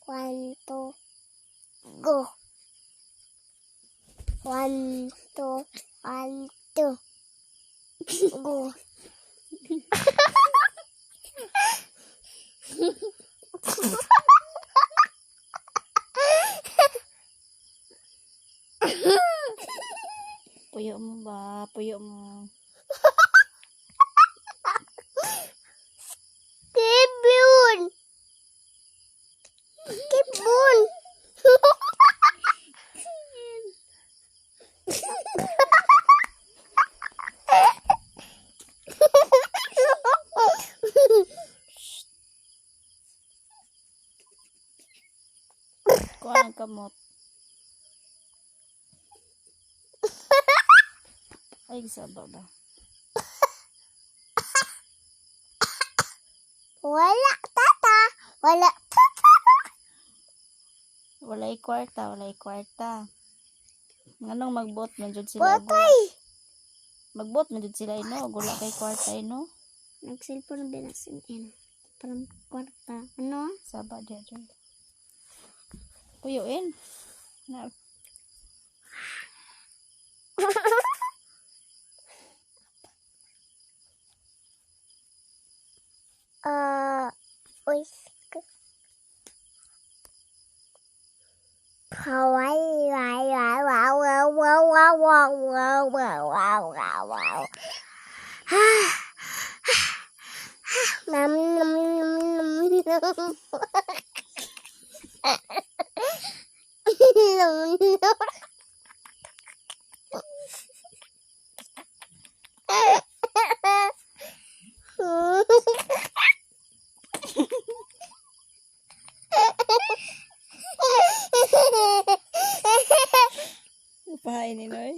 1, 2, go. 1, 2, 1, 2, go. Puyo mo ba? Puyo mo. Kibun! Kibun! Kuha ng kamot. Ay, saba ba? Wala, tata. Wala, tata. Walay kwarta, walay kwarta. Nganong magbot man jud sila? Patay. Magbot man jud sila ino, gula kay kwarta ino. Nag-cellphone din asin in. Parang kwarta. Ano? Saba dia jud. Puyuin. Na. Uy. Kawaii, wow, wow, wow, wow, wow, wow, wow, wow, wow, wow, wow. Nam, nam, nam, nam, nam. Nam, nam. Upahain ni Noy.